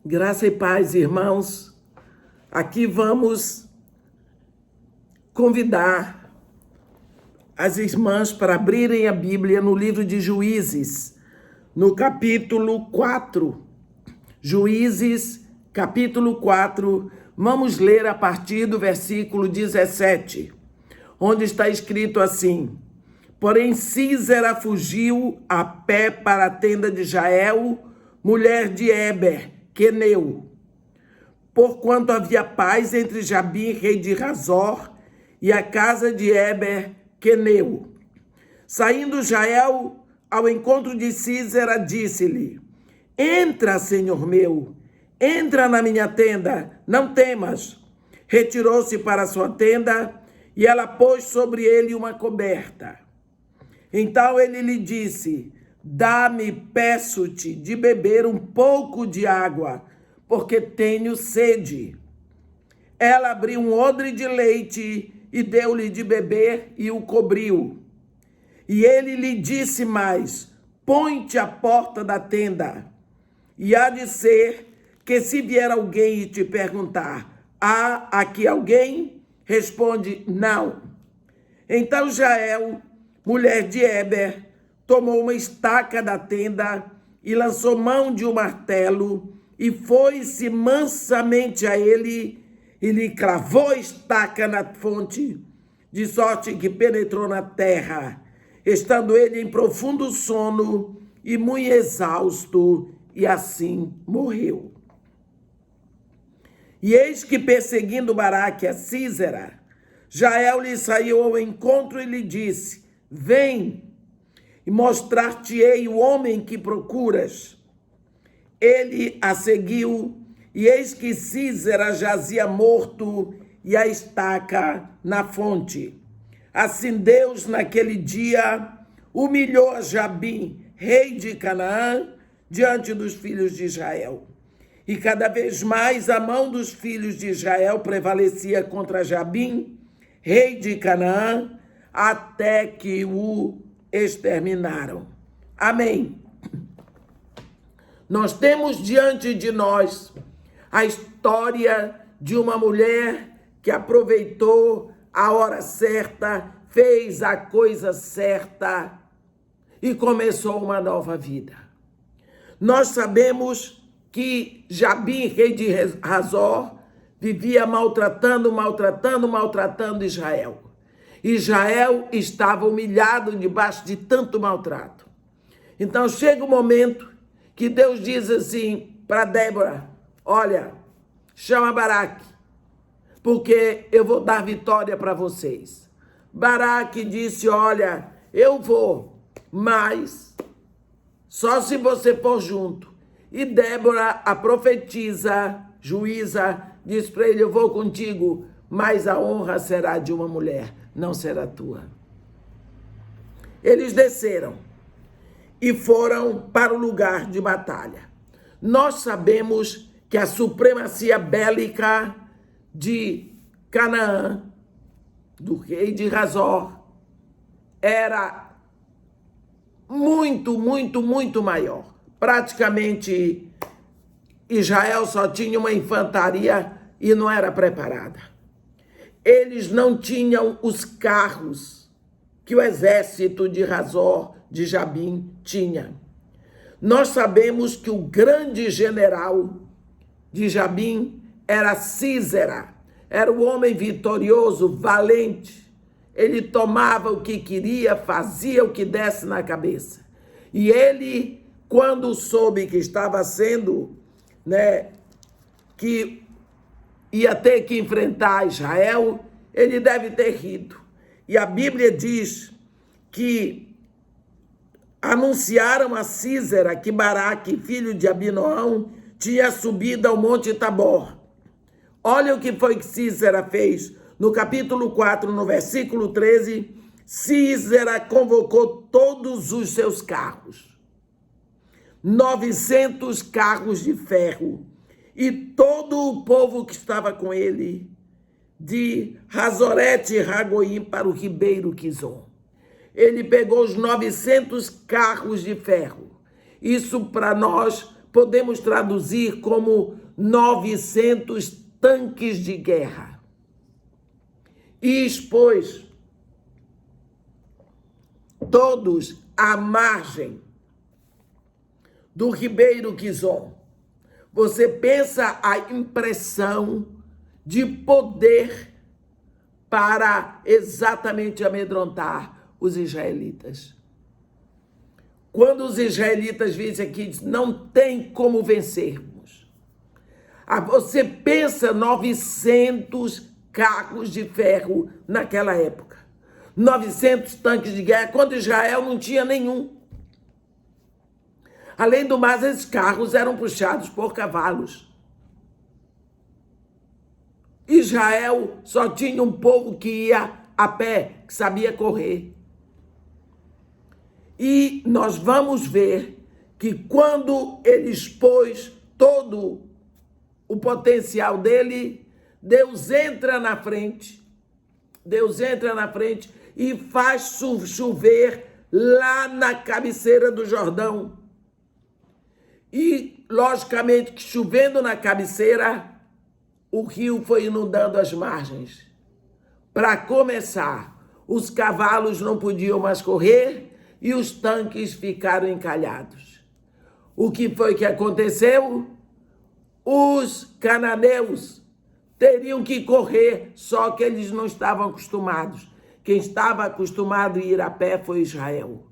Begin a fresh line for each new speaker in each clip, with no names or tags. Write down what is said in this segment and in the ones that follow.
Graça e paz, irmãos. Aqui vamos convidar as irmãs para abrirem a Bíblia no livro de Juízes, no capítulo 4. Juízes, capítulo 4, vamos ler a partir do versículo 17, onde está escrito assim: Porém, Císera fugiu a pé para a tenda de Jael, mulher de Heber, queneu, porquanto havia paz entre Jabim, rei de Razor, e a casa de Heber, queneu. Saindo Jael ao encontro de Císera, disse-lhe: Entra, senhor meu, entra na minha tenda, não temas. Retirou-se para sua tenda, e ela pôs sobre ele uma coberta. Então ele lhe disse: Dá-me, peço-te, de beber um pouco de água, porque tenho sede. Ela abriu um odre de leite e deu-lhe de beber e o cobriu. E ele lhe disse mais: Põe-te à porta da tenda, e há de ser que se vier alguém e te perguntar: Há aqui alguém? Responde: Não. Então Jael, mulher de Heber, tomou uma estaca da tenda e lançou mão de um martelo e foi-se mansamente a ele e lhe cravou a estaca na fonte, de sorte que penetrou na terra, estando ele em profundo sono e muito exausto, e assim morreu. E eis que, perseguindo Baraque a Císera, Jael lhe saiu ao encontro e lhe disse: Vem, e mostrar-te-ei o homem que procuras. Ele a seguiu, e eis que Císera jazia morto e a estaca na fonte. Assim Deus, naquele dia, humilhou a Jabim, rei de Canaã, diante dos filhos de Israel. E cada vez mais a mão dos filhos de Israel prevalecia contra Jabim, rei de Canaã, até que o exterminaram. Amém. Nós temos diante de nós a história de uma mulher que aproveitou a hora certa, fez a coisa certa e começou uma nova vida. Nós sabemos que Jabim, rei de Razor, vivia maltratando Israel. Israel estava humilhado debaixo de tanto maltrato. Então chega o momento que Deus diz assim para Débora: olha, chama Baraque, porque eu vou dar vitória para vocês. Baraque disse: olha, eu vou, mas só se você for junto. E Débora, a profetisa, juíza, diz para ele: eu vou contigo, mas a honra será de uma mulher, não será tua. Eles desceram e foram para o lugar de batalha. Nós sabemos que a supremacia bélica de Canaã, do rei de Razor, era muito maior. Praticamente Israel só tinha uma infantaria e não era preparada. Eles não tinham os carros que o exército de Razor, de Jabim, tinha. Nós sabemos que o grande general de Jabim era Císera. Era o homem vitorioso, valente. Ele tomava o que queria, fazia o que desse na cabeça. E ele, quando soube que estava sendo, que ia ter que enfrentar Israel, ele deve ter rido. E a Bíblia diz que anunciaram a Císera que Baraque, filho de Abinoão, tinha subido ao Monte Tabor. Olha o que foi que Císera fez. No capítulo 4, no versículo 13, Císera convocou todos os seus carros, 900 carros de ferro, e todo o povo que estava com ele, de Razorete e Ragoim para o ribeiro Quizon. Ele pegou os 900 carros de ferro. Isso para nós podemos traduzir como 900 tanques de guerra. E expôs todos à margem do ribeiro Quizon. Você pensa a impressão de poder para exatamente amedrontar os israelitas. Quando os israelitas vissem aqui, não tem como vencermos. Você pensa 900 carros de ferro naquela época. 900 tanques de guerra, quando Israel não tinha nenhum. Além do mais, esses carros eram puxados por cavalos. Israel só tinha um povo que ia a pé, que sabia correr. E nós vamos ver que quando ele expôs todo o potencial dele, Deus entra na frente. Deus entra na frente e faz chover lá na cabeceira do Jordão. E, logicamente, que chovendo na cabeceira, o rio foi inundando as margens. Para começar, os cavalos não podiam mais correr e os tanques ficaram encalhados. O que foi que aconteceu? Os cananeus teriam que correr, só que eles não estavam acostumados. Quem estava acostumado a ir a pé foi Israel.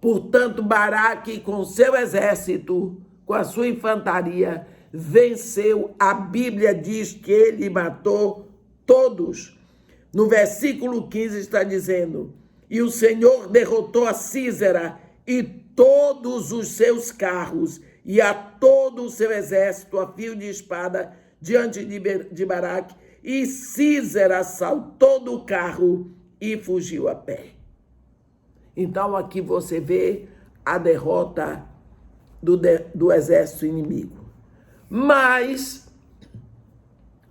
Portanto, Baraque, com seu exército, com a sua infantaria, venceu. A Bíblia diz que ele matou todos. No versículo 15 está dizendo: e o Senhor derrotou a Sísera e todos os seus carros e a todo o seu exército a fio de espada diante de Baraque, e Sísera saltou do carro e fugiu a pé. Então aqui você vê a derrota do exército inimigo. Mas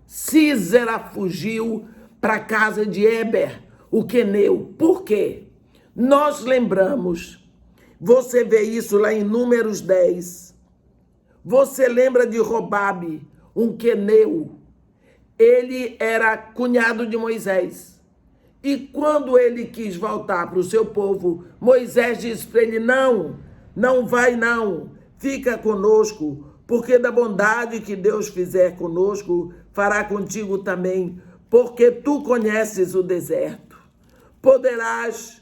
Sísera fugiu para a casa de Éber, o queneu. Por quê? Nós lembramos, você vê isso lá em Números 10. Você lembra de Robabe, um queneu. Ele era cunhado de Moisés. E quando ele quis voltar para o seu povo, Moisés disse para ele: não vai não, fica conosco, porque da bondade que Deus fizer conosco, fará contigo também, porque tu conheces o deserto. Poderás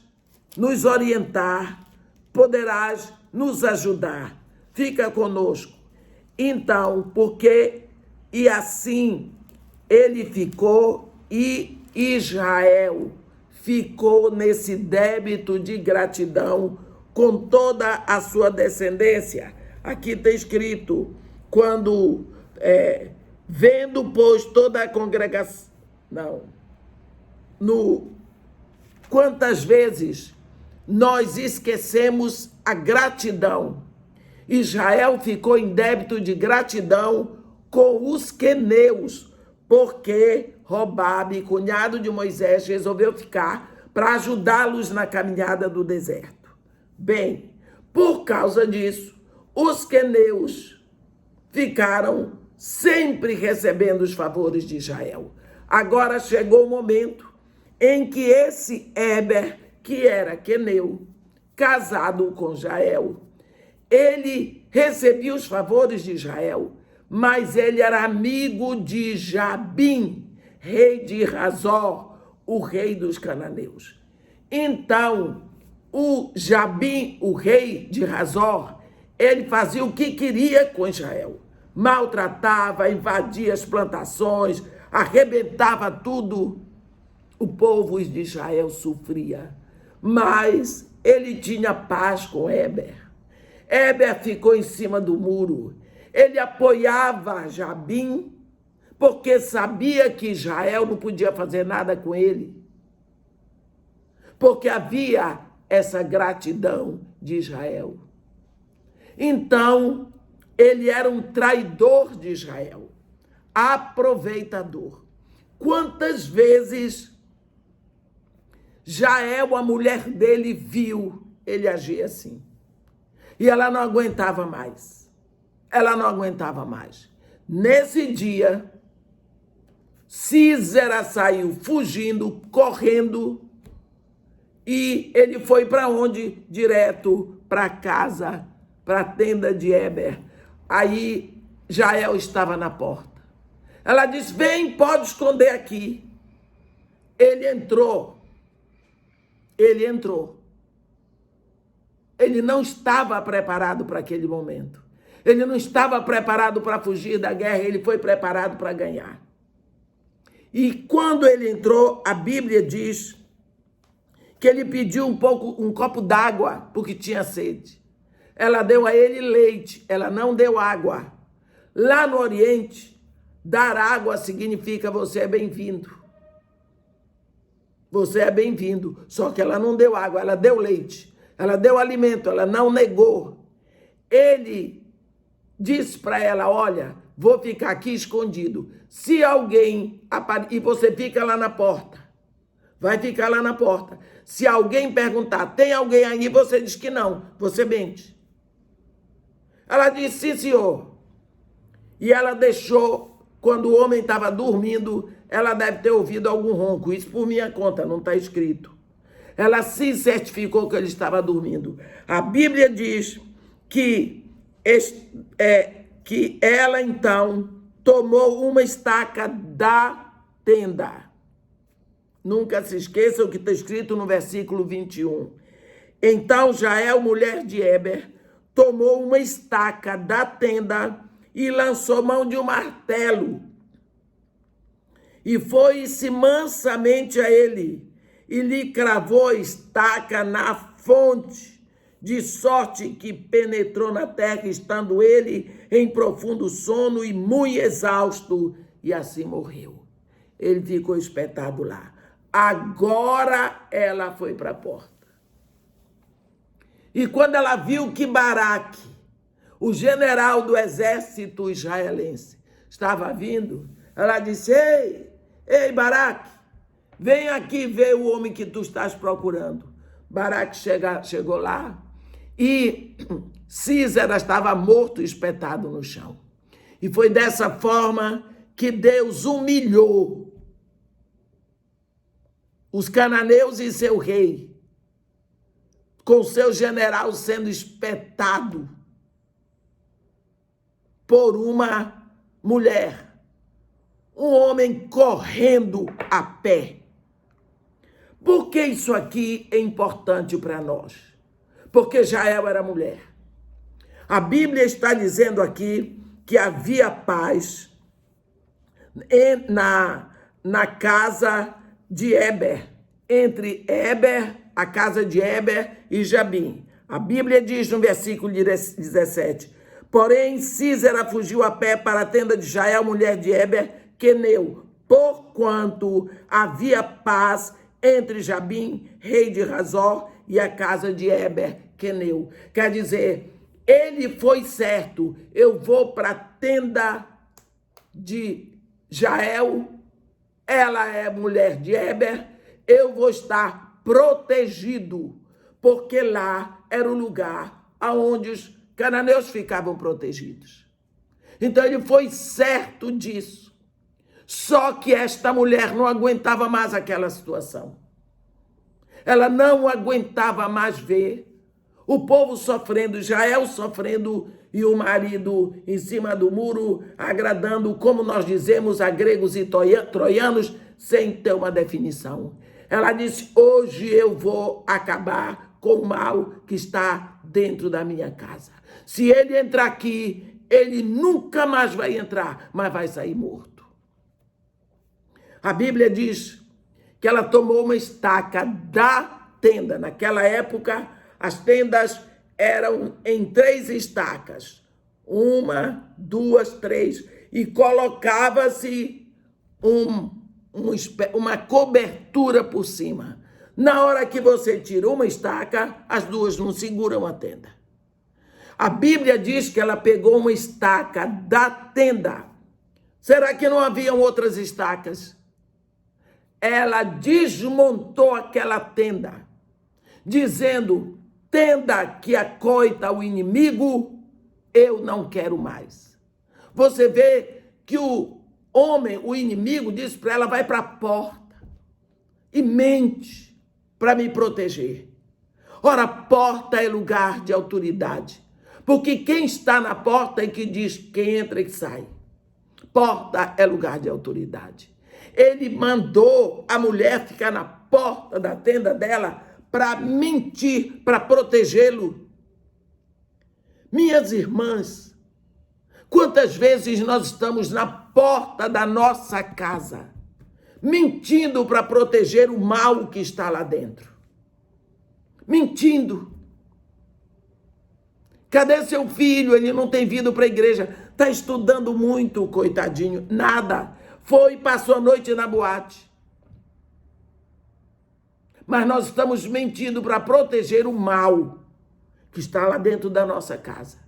nos orientar, poderás nos ajudar, fica conosco. Então, e assim ele ficou, e Israel ficou nesse débito de gratidão com toda a sua descendência. Aqui está escrito, quando, vendo, pois, toda a congregação, quantas vezes nós esquecemos a gratidão. Israel ficou em débito de gratidão com os queneus, porque Robabe, cunhado de Moisés, resolveu ficar para ajudá-los na caminhada do deserto. Bem, por causa disso, os queneus ficaram sempre recebendo os favores de Israel. Agora chegou o momento em que esse Éber, que era queneu, casado com Jael, ele recebia os favores de Israel, mas ele era amigo de Jabim, rei de Razor, o rei dos cananeus. Então, o Jabim, o rei de Razor, ele fazia o que queria com Israel. Maltratava, invadia as plantações, arrebentava tudo. O povo de Israel sofria, mas ele tinha paz com Éber. Éber ficou em cima do muro. Ele apoiava Jabim, porque sabia que Israel não podia fazer nada com ele. Porque havia essa gratidão de Israel. Então, ele era um traidor de Israel, aproveitador. Quantas vezes Jael, a mulher dele, viu ele agir assim? E ela não aguentava mais. ela não aguentava mais. Nesse dia, Císera saiu fugindo, correndo, e ele foi para onde? Direto para a casa, para a tenda de Éber. Aí Jael estava na porta. Ela disse: vem, pode esconder aqui. Ele entrou. Ele não estava preparado para aquele momento. Ele não estava preparado para fugir da guerra, ele foi preparado para ganhar. E quando ele entrou, a Bíblia diz que ele pediu um copo d'água, porque tinha sede. Ela deu a ele leite, ela não deu água. Lá no Oriente, dar água significa você é bem-vindo. Você é bem-vindo. Só que ela não deu água, ela deu leite. Ela deu alimento, ela não negou. Ele disse para ela: olha, vou ficar aqui escondido. Se alguém aparecer, e você fica lá na porta. Vai ficar lá na porta. Se alguém perguntar, tem alguém aí? Você diz que não. Você mente. Ela disse: sim, senhor. E ela deixou, quando o homem estava dormindo, ela deve ter ouvido algum ronco. Isso por minha conta, não está escrito. Ela se certificou que ele estava dormindo. A Bíblia diz que ela, então, tomou uma estaca da tenda. Nunca se esqueça o que está escrito no versículo 21. Então Jael, mulher de Éber, tomou uma estaca da tenda e lançou mão de um martelo. E foi-se mansamente a ele, e lhe cravou a estaca na fonte, de sorte que penetrou na terra, estando ele em profundo sono e muito exausto, e assim morreu. Ele ficou espetado lá. Agora ela foi para a porta. E quando ela viu que Baraque, o general do exército israelense, estava vindo, ela disse: ei, Baraque, vem aqui ver o homem que tu estás procurando. Baraque chegou lá e Císera estava morto, espetado no chão. E foi dessa forma que Deus humilhou os cananeus e seu rei, com seu general sendo espetado por uma mulher, um homem correndo a pé. Por que isso aqui é importante para nós? Porque Jael era mulher. A Bíblia está dizendo aqui que havia paz na casa de Éber, entre Éber, a casa de Éber e Jabim. A Bíblia diz no versículo 17: porém Císera fugiu a pé para a tenda de Jael, mulher de Éber, queneu, porquanto havia paz entre Jabim, rei de Razor, e a casa de Éber, queneu. Quer dizer, ele foi certo: eu vou para a tenda de Jael, ela é mulher de Éber, eu vou estar protegido, porque lá era o lugar onde os cananeus ficavam protegidos. Então ele foi certo disso. Só que esta mulher não aguentava mais aquela situação. Ela não aguentava mais ver o povo sofrendo, Israel sofrendo, e o marido em cima do muro, agradando, como nós dizemos, a gregos e troianos, sem ter uma definição. Ela disse: hoje eu vou acabar com o mal que está dentro da minha casa. Se ele entrar aqui, ele nunca mais vai entrar, mas vai sair morto. A Bíblia diz que ela tomou uma estaca da tenda. Naquela época, as tendas eram em 3 estacas. 1, 2, 3. E colocava-se uma cobertura por cima. Na hora que você tira uma estaca, as duas não seguram a tenda. A Bíblia diz que ela pegou uma estaca da tenda. Será que não haviam outras estacas? Ela desmontou aquela tenda, dizendo: tenda que acoita o inimigo, eu não quero mais. Você vê que o homem, o inimigo, diz para ela, vai para a porta e mente para me proteger. Ora, porta é lugar de autoridade, porque quem está na porta é que diz quem entra e sai. Porta é lugar de autoridade. Ele mandou a mulher ficar na porta da tenda dela para mentir, para protegê-lo. Minhas irmãs, quantas vezes nós estamos na porta da nossa casa, mentindo para proteger o mal que está lá dentro? Mentindo. Cadê seu filho? Ele não tem vindo para a igreja. Está estudando muito, coitadinho. Nada. Foi e passou a noite na boate. Mas nós estamos mentindo para proteger o mal que está lá dentro da nossa casa.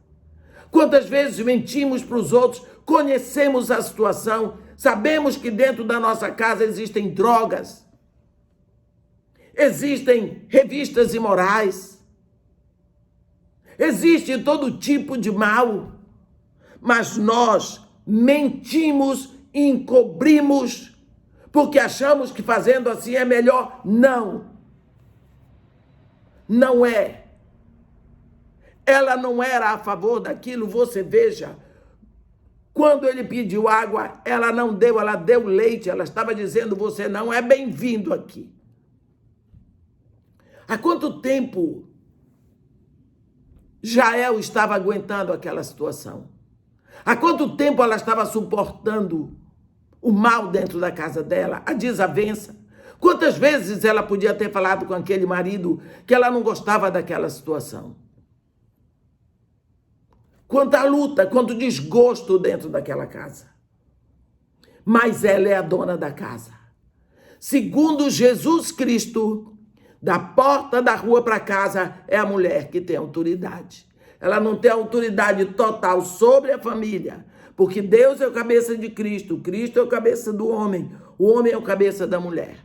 Quantas vezes mentimos para os outros, conhecemos a situação, sabemos que dentro da nossa casa existem drogas, existem revistas imorais, existe todo tipo de mal, mas nós mentimos e encobrimos porque achamos que fazendo assim é melhor. Não. Não é. Ela não era a favor daquilo, você veja. Quando ele pediu água, ela não deu, ela deu leite. Ela estava dizendo, você não é bem-vindo aqui. Há quanto tempo Jael estava aguentando aquela situação? Há quanto tempo ela estava suportando o mal dentro da casa dela, a desavença? Quantas vezes ela podia ter falado com aquele marido que ela não gostava daquela situação? Quanta luta, quanto desgosto dentro daquela casa. Mas ela é a dona da casa. Segundo Jesus Cristo, da porta da rua para casa é a mulher que tem autoridade. Ela não tem autoridade total sobre a família, porque Deus é o cabeça de Cristo, Cristo é o cabeça do homem, o homem é o cabeça da mulher.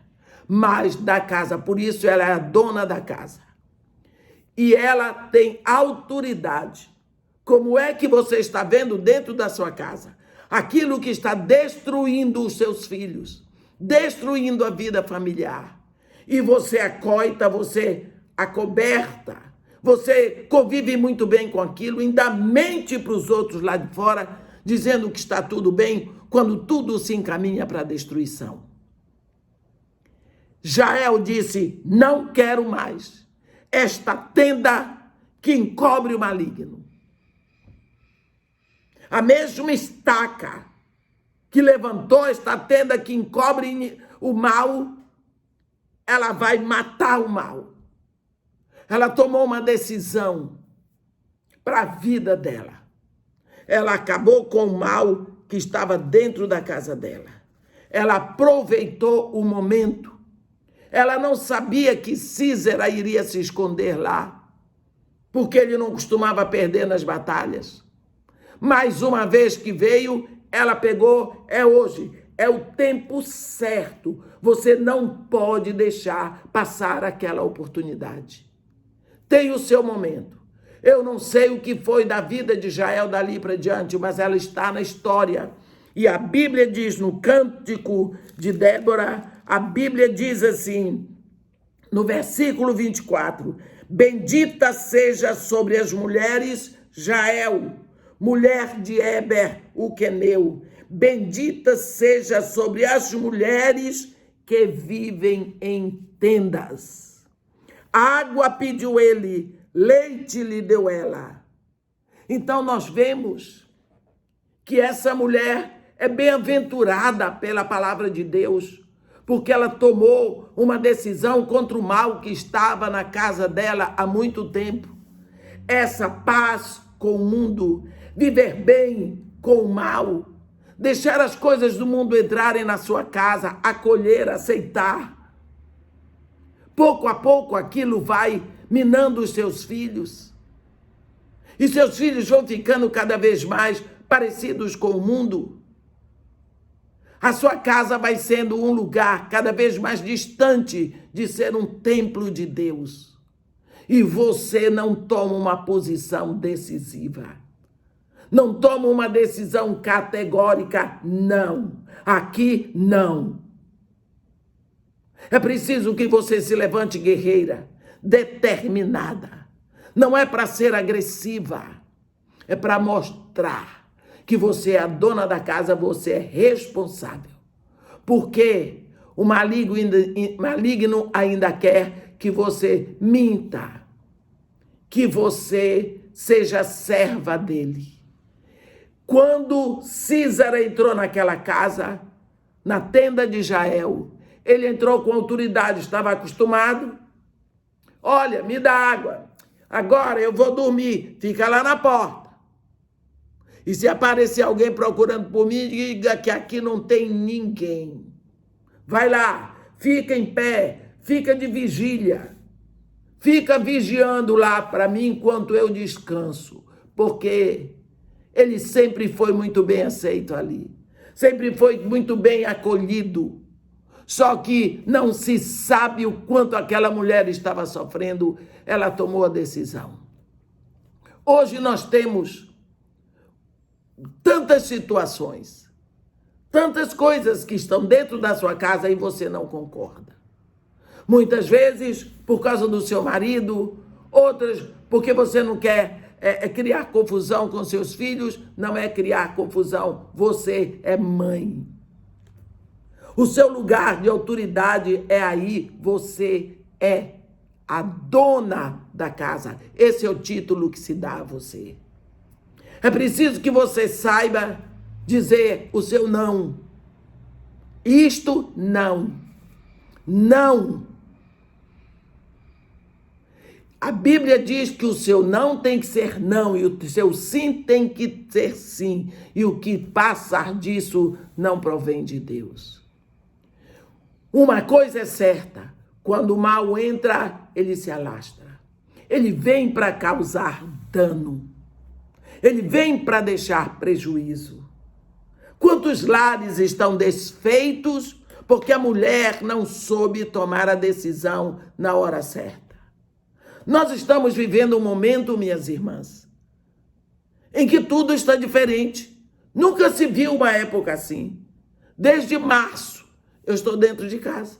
Mas da casa, por isso ela é a dona da casa. E ela tem autoridade. Como é que você está vendo dentro da sua casa? Aquilo que está destruindo os seus filhos, destruindo a vida familiar. E você acoita, você acoberta, você convive muito bem com aquilo, ainda mente para os outros lá de fora, dizendo que está tudo bem, quando tudo se encaminha para a destruição. Jael disse, não quero mais esta tenda que encobre o maligno. A mesma estaca que levantou esta tenda que encobre o mal, ela vai matar o mal. Ela tomou uma decisão para a vida dela. Ela acabou com o mal que estava dentro da casa dela. Ela aproveitou o momento. Ela não sabia que Císera iria se esconder lá, porque ele não costumava perder nas batalhas. Mas uma vez que veio, ela pegou, é hoje, é o tempo certo. Você não pode deixar passar aquela oportunidade. Tem o seu momento. Eu não sei o que foi da vida de Jael dali para diante, mas ela está na história. E a Bíblia diz no Cântico de Débora, a Bíblia diz assim, no versículo 24, bendita seja sobre as mulheres Jael, mulher de Éber, o queneu. Bendita seja sobre as mulheres que vivem em tendas. Água pediu ele, leite lhe deu ela. Então nós vemos que essa mulher é bem-aventurada pela palavra de Deus, porque ela tomou uma decisão contra o mal que estava na casa dela há muito tempo. Essa paz com o mundo, viver bem com o mal, deixar as coisas do mundo entrarem na sua casa, acolher, aceitar. Pouco a pouco aquilo vai minando os seus filhos. E seus filhos vão ficando cada vez mais parecidos com o mundo. A sua casa vai sendo um lugar cada vez mais distante de ser um templo de Deus. E você não toma uma posição decisiva. Não toma uma decisão categórica, não. Aqui, não. É preciso que você se levante guerreira, determinada. Não é para ser agressiva, é para mostrar que você é a dona da casa, você é responsável. Porque o maligno ainda quer que você minta, que você seja serva dele. Quando Císara entrou naquela casa, na tenda de Jael, ele entrou com autoridade, estava acostumado. Olha, me dá água. Agora eu vou dormir. Fica lá na porta. E se aparecer alguém procurando por mim, diga que aqui não tem ninguém. Vai lá, fica em pé, fica de vigília. Fica vigiando lá para mim enquanto eu descanso. Porque ele sempre foi muito bem aceito ali. Sempre foi muito bem acolhido. Só que não se sabe o quanto aquela mulher estava sofrendo. Ela tomou a decisão. Hoje nós temos tantas situações, tantas coisas que estão dentro da sua casa e você não concorda. Muitas vezes por causa do seu marido, outras porque você não quer criar confusão com seus filhos. Não é criar confusão, você é mãe. O seu lugar de autoridade é aí, você é a dona da casa. Esse é o título que se dá a você. É preciso que você saiba dizer o seu não. Isto não. Não. A Bíblia diz que o seu não tem que ser não e o seu sim tem que ser sim. E o que passar disso não provém de Deus. Uma coisa é certa, quando o mal entra, ele se alastra. Ele vem para causar dano. Ele vem para deixar prejuízo. Quantos lares estão desfeitos porque a mulher não soube tomar a decisão na hora certa? Nós estamos vivendo um momento, minhas irmãs, em que tudo está diferente. Nunca se viu uma época assim. Desde março, eu estou dentro de casa.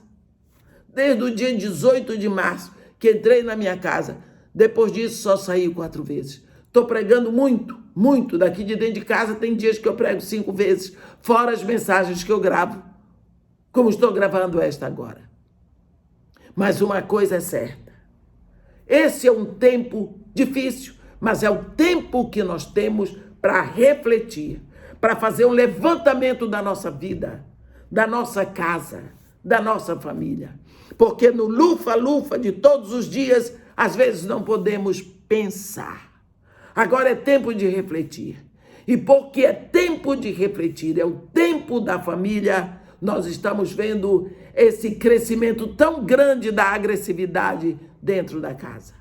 Desde o dia 18 de março, que entrei na minha casa. Depois disso, só saí 4 vezes. Estou pregando muito daqui de dentro de casa. Tem dias que eu prego 5 vezes, fora as mensagens que eu gravo, como estou gravando esta agora. Mas uma coisa é certa. Esse é um tempo difícil, mas é o tempo que nós temos para refletir, para fazer um levantamento da nossa vida, da nossa casa, da nossa família. Porque no lufa-lufa de todos os dias, às vezes não podemos pensar. Agora é tempo de refletir. E porque é tempo de refletir, é o tempo da família, nós estamos vendo esse crescimento tão grande da agressividade dentro da casa.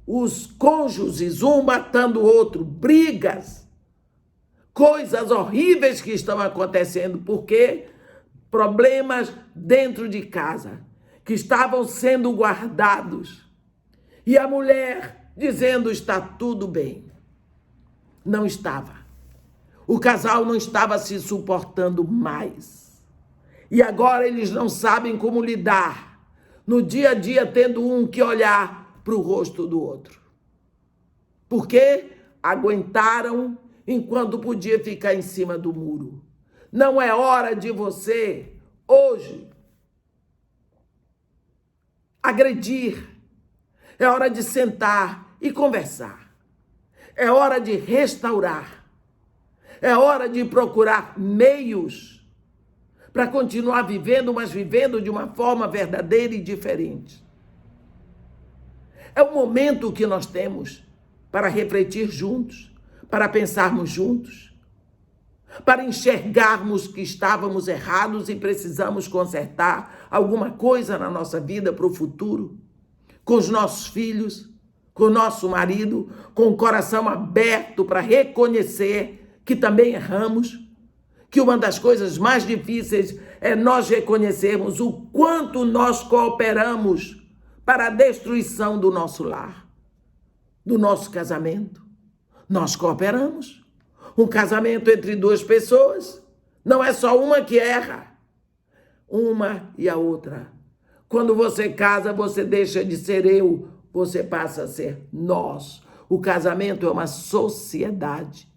Os cônjuges, um matando o outro, brigas, coisas horríveis que estão acontecendo, porque problemas dentro de casa, que estavam sendo guardados. E a mulher dizendo, está tudo bem. Não estava. O casal não estava se suportando mais. E agora eles não sabem como lidar. No dia a dia, tendo um que olhar para o rosto do outro. Porque aguentaram enquanto podia ficar em cima do muro. Não é hora de você, hoje, agredir. É hora de sentar e conversar. É hora de restaurar. É hora de procurar meios para continuar vivendo, mas vivendo de uma forma verdadeira e diferente. É o momento que nós temos para refletir juntos, para pensarmos juntos, para enxergarmos que estávamos errados e precisamos consertar alguma coisa na nossa vida para o futuro, com os nossos filhos, com o nosso marido, com o coração aberto para reconhecer que também erramos, que uma das coisas mais difíceis é nós reconhecermos o quanto nós cooperamos para a destruição do nosso lar, do nosso casamento. Nós cooperamos. Um casamento entre duas pessoas não é só uma que erra, uma e a outra. Quando você casa, você deixa de ser eu, você passa a ser nós. O casamento é uma sociedade.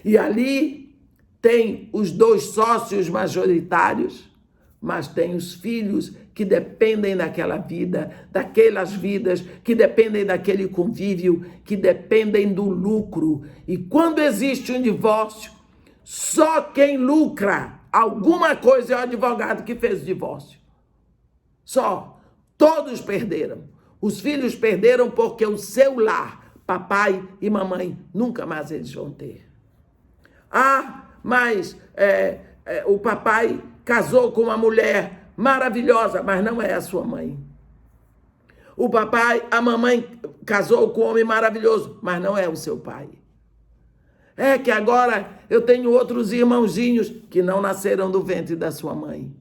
E ali tem os dois sócios majoritários, mas tem os filhos que dependem daquela vida, daquelas vidas, que dependem daquele convívio, que dependem do lucro. E quando existe um divórcio, só quem lucra alguma coisa é o advogado que fez o divórcio. Só. Todos perderam. Os filhos perderam porque o seu lar, papai e mamãe, nunca mais eles vão ter. Mas o papai casou com uma mulher maravilhosa, mas não é a sua mãe. A mamãe casou com um homem maravilhoso, mas não é o seu pai. É que agora eu tenho outros irmãozinhos que não nasceram do ventre da sua mãe.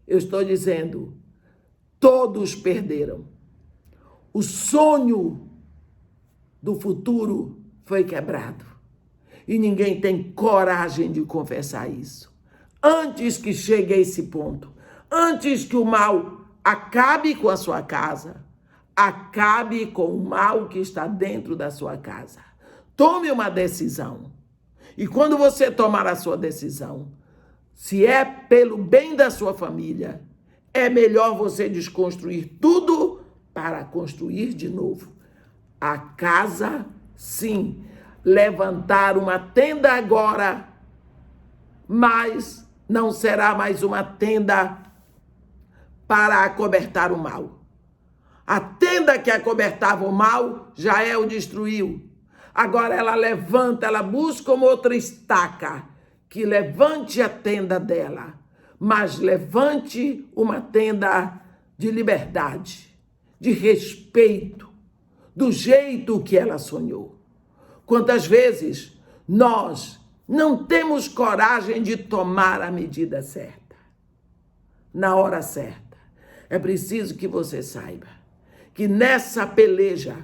Eu estou dizendo, todos perderam. O sonho do futuro foi quebrado. E ninguém tem coragem de confessar isso. Antes que chegue a esse ponto, antes que o mal acabe com a sua casa, acabe com o mal que está dentro da sua casa. Tome uma decisão. E quando você tomar a sua decisão, se é pelo bem da sua família, é melhor você desconstruir tudo para construir de novo. A casa, sim. Levantar uma tenda agora, mas não será mais uma tenda para acobertar o mal. A tenda que acobertava o mal, Jael destruiu. Agora ela levanta, ela busca uma outra estaca que levante a tenda dela, mas levante uma tenda de liberdade, de respeito, do jeito que ela sonhou. Quantas vezes nós não temos coragem de tomar a medida certa, na hora certa. É preciso que você saiba que nessa peleja,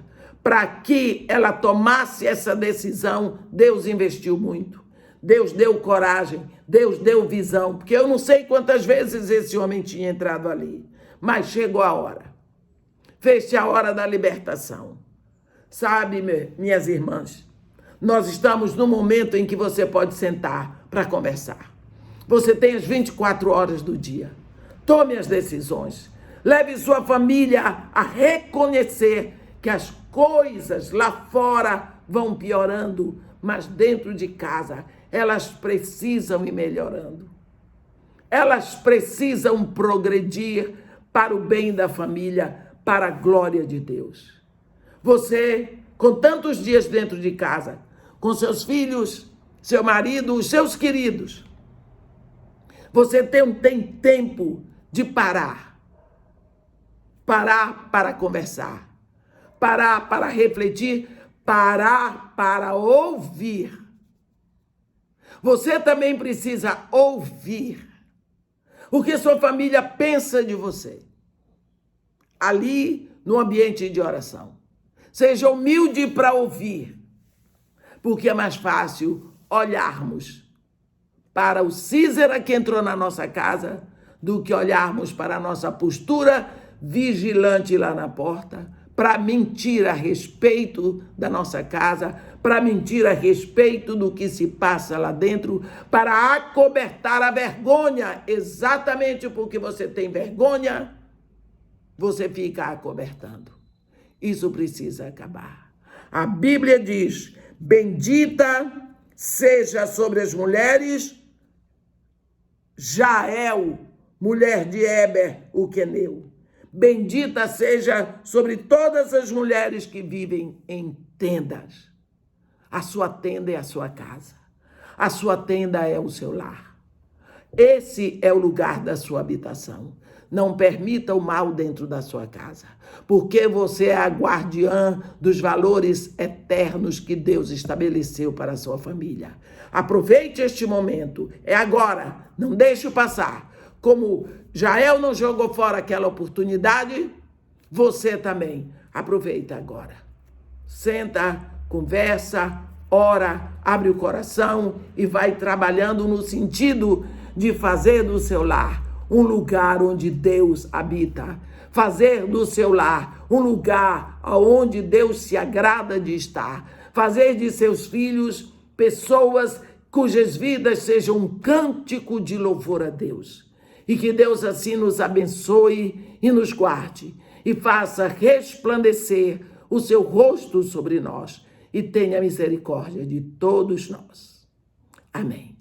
para que ela tomasse essa decisão, Deus investiu muito. Deus deu coragem, Deus deu visão, porque eu não sei quantas vezes esse homem tinha entrado ali, mas chegou a hora. Fez-se a hora da libertação. Sabe, minhas irmãs, nós estamos no momento em que você pode sentar para conversar. Você tem as 24 horas do dia. Tome as decisões. Leve sua família a reconhecer que as coisas lá fora vão piorando, mas dentro de casa elas precisam ir melhorando. Elas precisam progredir para o bem da família, para a glória de Deus. Você, com tantos dias dentro de casa, com seus filhos, seu marido, os seus queridos, você tem tempo de parar. Parar para conversar. Parar para refletir. Parar para ouvir. Você também precisa ouvir o que sua família pensa de você. Ali, no ambiente de oração. Seja humilde para ouvir. Porque é mais fácil olharmos para o Císera que entrou na nossa casa do que olharmos para a nossa postura vigilante lá na porta, para mentir a respeito da nossa casa, para mentir a respeito do que se passa lá dentro, para acobertar a vergonha. Exatamente porque você tem vergonha, você fica acobertando. Isso precisa acabar. A Bíblia diz: bendita seja sobre as mulheres Jael, mulher de Heber, o queneu. Bendita seja sobre todas as mulheres que vivem em tendas. A sua tenda é a sua casa. A sua tenda é o seu lar. Esse é o lugar da sua habitação. Não permita o mal dentro da sua casa, porque você é a guardiã dos valores eternos que Deus estabeleceu para a sua família. Aproveite este momento, é agora, não deixe passar. Como Jael não jogou fora aquela oportunidade, você também aproveita agora. Senta, conversa, ora, abre o coração e vai trabalhando no sentido de fazer do seu lar um lugar onde Deus habita. Fazer do seu lar um lugar onde Deus se agrada de estar. Fazer de seus filhos pessoas cujas vidas sejam um cântico de louvor a Deus. E que Deus assim nos abençoe e nos guarde e faça resplandecer o seu rosto sobre nós e tenha misericórdia de todos nós. Amém.